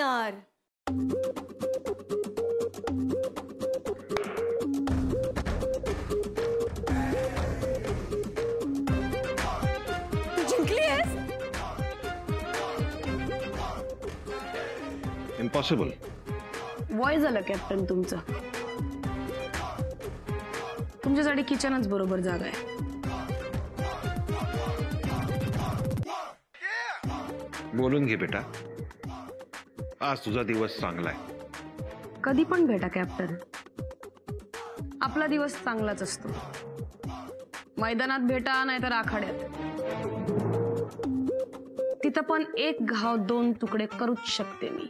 यार. तू जिंकली आहेस. इम्पॉसिबल. वय झालं कॅप्टन तुमचं. तुमच्यासाठी किचनच बरोबर जागा आहे. बोलून घे बेटा. आज तुझा दिवस चांगला आहे. कधी पण भेटा कॅप्टन. आपला दिवस चांगलाच असतो. मैदानात भेटा नाहीतर आखाड्यात. तिथं पण एक घाव दोन तुकडे करूच शकते मी.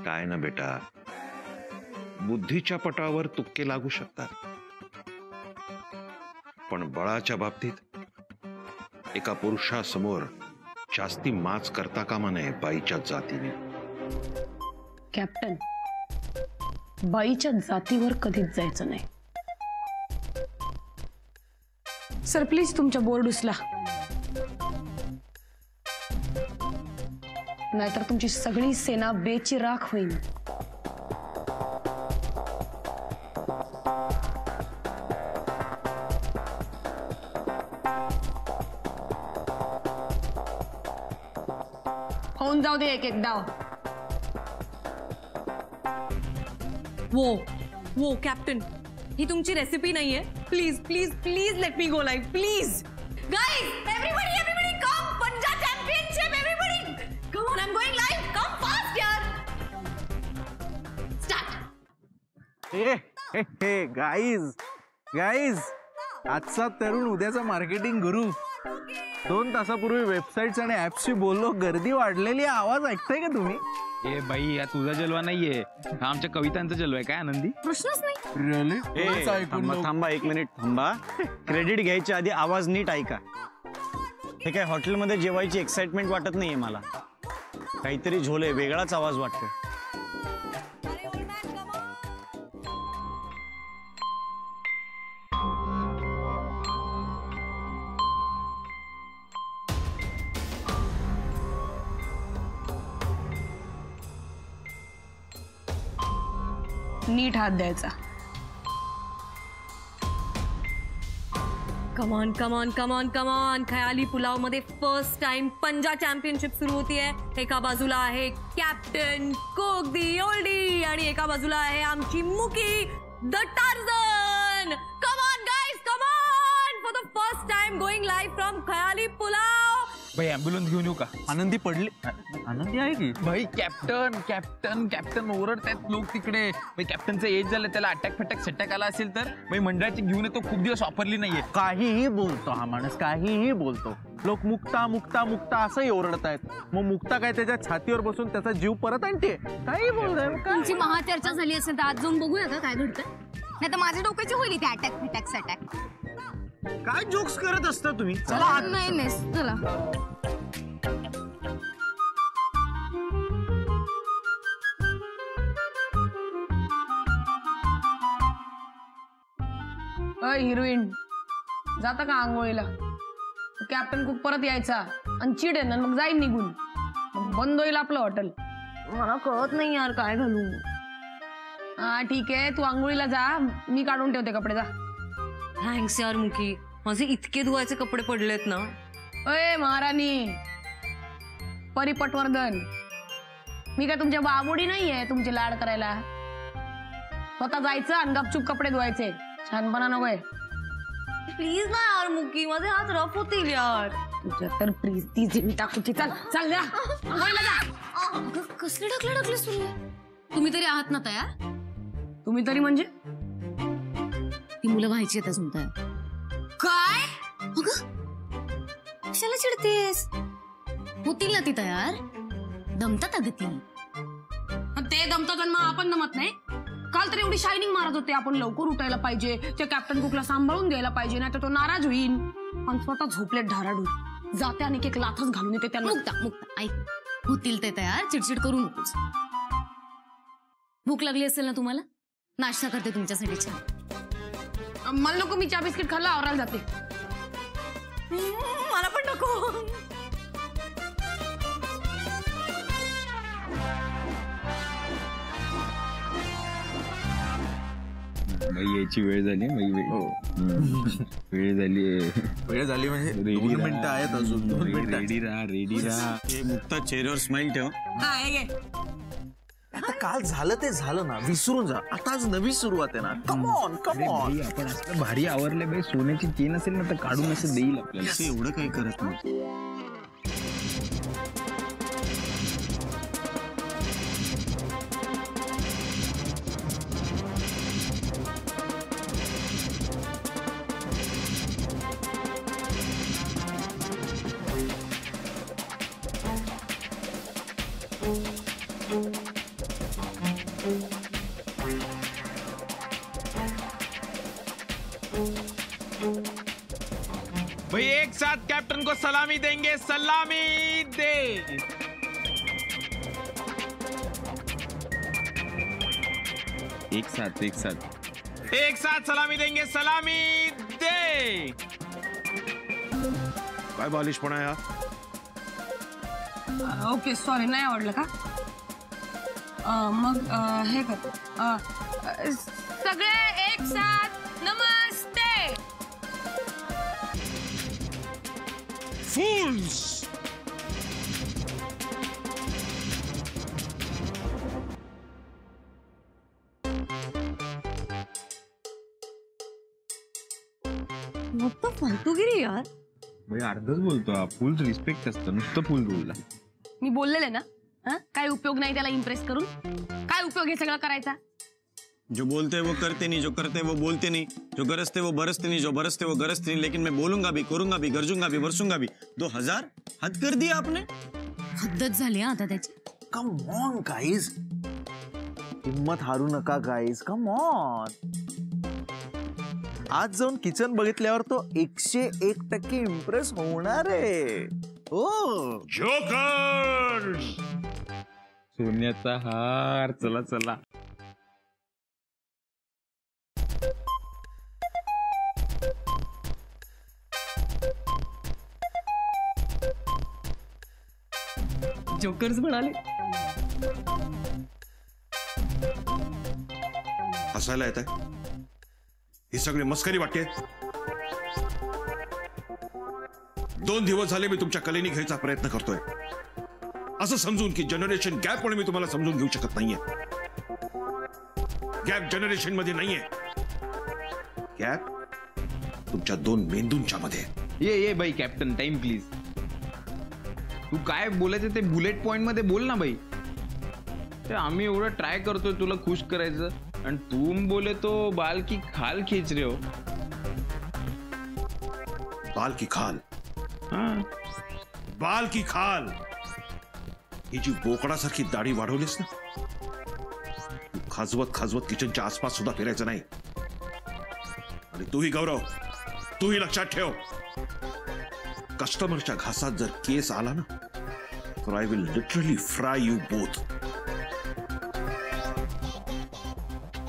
काय ना बेटा, बुद्धीच्या पटावर तुक्के लागू शकतात, पण बळाच्या बाबतीत एका पुरुषासमोर जास्ती माच करता कामा नये बाईच्या जातीने. कॅप्टन, बाईच्या जातीवर कधीच जायचं नाही. सर प्लीज तुमच्या बोर्ड उचला, नाहीतर तुमची सगळी सेना बेचिराख होईल. होऊन जाऊ दे एक एक डाव. वो कॅप्टन, ही तुमची रेसिपी नाहीये. Please please please let me go live please. Guys, everybody come. Punjab championship, everybody come on. I am going live. Come fast यार. स्टार्ट. हे गाईज, आजचा तरुण उद्याचा मार्केटिंग गुरु. 2 तासापूर्वी वेबसाईट्स आणि ऍप्सची बोललो, गर्दी वाढलेली. आवाज ऐकताय का तुम्ही? ए बाई, या तुझा जलवा नाहीये, हा आमच्या कवितांचा जलवा आहे. काय आनंदी? प्रश्नच नाही. रिअली? थांबा 1 मिनिट थांबा. क्रेडिट घ्यायच्या आधी आवाज नीट ऐका. हे काय हॉटेलमध्ये जेवायची एक्साइटमेंट वाटत नाहीये मला. काहीतरी झोले, वेगळाच आवाज वाटतो. नीट हात द्यायचा. Come on come on come on come on. खयाली पुलाव मध्ये फर्स्ट टाइम पंजाब चॅम्पियनशिप सुरू होतीये. एका बाजूला आहे कॅप्टन कोक दी ओल्डी आणि एका बाजूला आहे आमची Muki the Tarzan. Come on guys, come on. For the first time going live from खयाली पुलाव. भाई ॲम्ब्युलन्स घेऊन येऊ का? आनंदी पडली. आनंदी आहे की? भाई कॅप्टन ओरडतायत लोक तिकडे. भाई कॅप्टनचं एज झालं, त्याला अटॅक सटॅक आला असेल तर. भाई मंडळाची घेऊन येतो, खूप दिवस वापरली नाहीये. काहीही बोलतो हा माणूस, काहीही बोलतो. लोक मुक्ता मुक्ता मुक्ता असंही ओरडतायत. मग मुक्ता काय त्याच्या छातीवर बसून त्याचा जीव परत आणते? काही बोलताय. तुमची महाचर्चा झाली असेल तर आज जाऊन बघूया का काय घडतंय. नाही तर माझ्या डोक्याची होईल इथे अटॅक. काय जोक्स करत असता तुम्ही? चला. नाही चला. हिरोईन जाता का आंघोळीला? कॅप्टन कुक परत यायचा आणि चिड आहे ना, मग जाईन निघून. बंद होईल आपलं हॉटेल. मला कळत नाही यार काय घालू. हा ठीक आहे, तू आंघोळीला जा, मी काढून ठेवते कपडे. जा. थँक्स यार मुकी, माझे इतके धुवायचे कपडे पडलेत ना. अय महाराणी परिपटवर्धन, मी काय तुमच्या बाबुडी नाहीये तुमचे लाड करायला. स्वतः जायचं आणि गपचूप कपडे धुवायचे. छानपणा नकोय. प्लीज ना यार मुकी, माझे हात रफ होतील यार. तुझ्या तर प्लीज ती जिम टाकूची. चल चल जा. कसले ढकले सुरू. तुम्ही तरी आहात ना तयार? तुम्ही तरी म्हणजे? ती मुलं व्हायची आहेत अजून तयार. काय? कशाला चिडतेस? होतील ना ती तयार. दमतात अगं ती. ते दमतात आणि मग आपण दमत नाही. काल तर एवढी शायनिंग मारत होते आपण लवकर उठायला पाहिजे, त्या कॅप्टन कुकला सांभाळून घ्यायला पाहिजे, नाही तर तो नाराज होईल. आणि स्वतः झोपलेत ढाराडून. जाते आणि एक लाथच घालून येते त्याला. मुक्ता ऐक, होतील ते तयार, चिडचिड करू नकोस. भूक लागली असेल ना तुम्हाला? नाश्ता करते तुमच्यासाठी छान. मला नको, मी चहा बिस्किट खाल्ला आवरायला जाते. मला पण नको. बाई याची वेळ झाली बाई वेळ झाली वेळ झाली म्हणजे रेडी 2 मिनिटं आहेत अजून 2 मिनिटं. रेडी राहा हे मुक्ता चेहऱ्यावर स्माइल ठेव. आता काल झालं ते झालं ना, विसरून जा. आता आज नवी सुरुवात आहे ना. कम ऑन बाई आपण असं भारी आवरले बाई, सोन्याची चेन असेल ना तर काढून असं देईल आपल्याला. असं एवढं काही करत नाही. भाई एक साथ कैप्टन को सलामी देंगे, सलामी दे. एक साथ सलामी देंगे, सलामी दे. काय बालिशपणा आहे हा? ओके सॉरी, नाही आवडलं का? मग हे कर, सगळे एक साथ नमस्ते. Fools! फक्त फालतूगिरी यार. भाई अर्धच बोलतो हा, फुल रिस्पेक्ट असतं, नुसतं फुल बोलला. मी बोललेले ना, काय उपयोग नाही त्याला इम्प्रेस करून. काय उपयोग हे सगळं करायचा? जो बोलते वो करते नहीं, जो करते वो बोलते नहीं, जो गरजते वो बरसते नहीं, जो बरसते वो गरजते नहीं. लेकिन मैं बोलूंगा भी, करूंगा भी, गरजूंगा भी, बरसूंगा भी. 2000 हद कर दिया आपने. हद्दच झाली आता त्याची. कम ऑन गाईज, हिम्मत हारू नका गाईज. Come on. आज जाऊन किचन बघितल्यावर तो 101% इम्प्रेस होणार आहे. हो Jokers! सोन्याचा हार. चला चला. जोकर्स म्हणाले. हसायला येत आहे? ही सगळी मस्करी वाटते. 2 दिवस झाले मी तुमच्या कलेनी घ्यायचा प्रयत्न करतोय, असं समजून की जनरेशन गॅप मुळे मी तुम्हाला समजून घेऊ शकत नाहीये. गॅप जनरेशन मध्ये नाहीये, गॅप तुमच्या 2 मेंदूंच्या मध्ये. ये बाई कॅप्टन, टाइम प्लीज. तू काय बोलायचं ते बुलेट पॉइंट मध्ये बोल ना बाई. ते आम्ही एवढं ट्राय करतोय तुला खुश करायचं, आणि तू बोले तो बाल की खाल खींच रहे हो. बाल की खाल? हाँ. बाल की खाल ही जी बोकडासारखी दाढी वाढवलीस ना, तू खाजवत खाजवत किचनच्या आसपास सुद्धा फिरायचं नाही. आणि तूही गौरव, तूही लक्षात ठेव, कस्टमरच्या घासात जर केस आला ना, तर I will literally fry you both.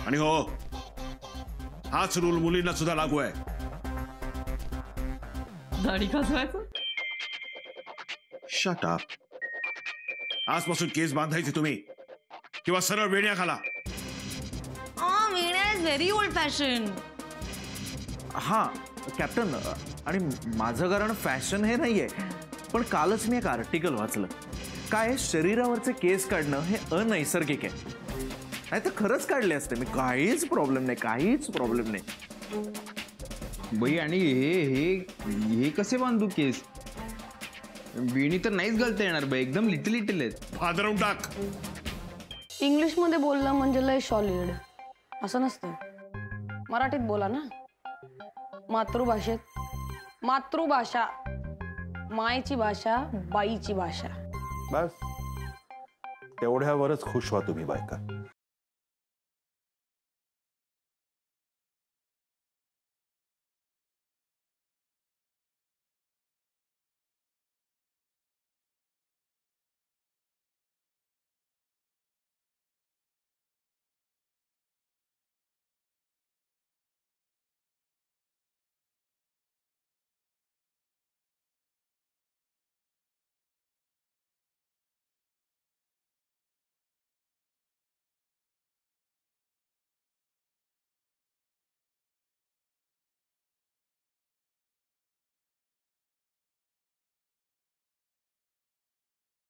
आणि हो, हाच रूल मुलींना सुद्धा लागू आहे. दाढी खाजवायचं. Shut up. आजपासून केस बांधायचे तुम्ही, किंवा सरळ वेण्या घाला. वेण्या इज व्हेरी ओल्ड फॅशन. हा कॅप्टन, आणि माझं कारण फॅशन हे नाहीये, पण कालच मी एक आर्टिकल वाचलं. काय शरीरावरचे केस काढणं हे अनैसर्गिक आहे. नाही तर खरंच काढले असते मी, काहीच प्रॉब्लेम नाही, काहीच प्रॉब्लेम नाही. बाई आणि हे कसे बांधू केस? वेणी तर नाहीच घालता येणार बाई, एकदम लिटल लिटल आहेत. हादरवून टाक. इंग्लिश मध्ये बोलणं म्हणजे लय सॉलिड असं नसतं. मराठीत बोला ना. मातृभाषेत, मातृभाषा, मायची भाषा, बाईची भाषा. बस तेवढ्यावरच खुश व्हा तुम्ही बायका.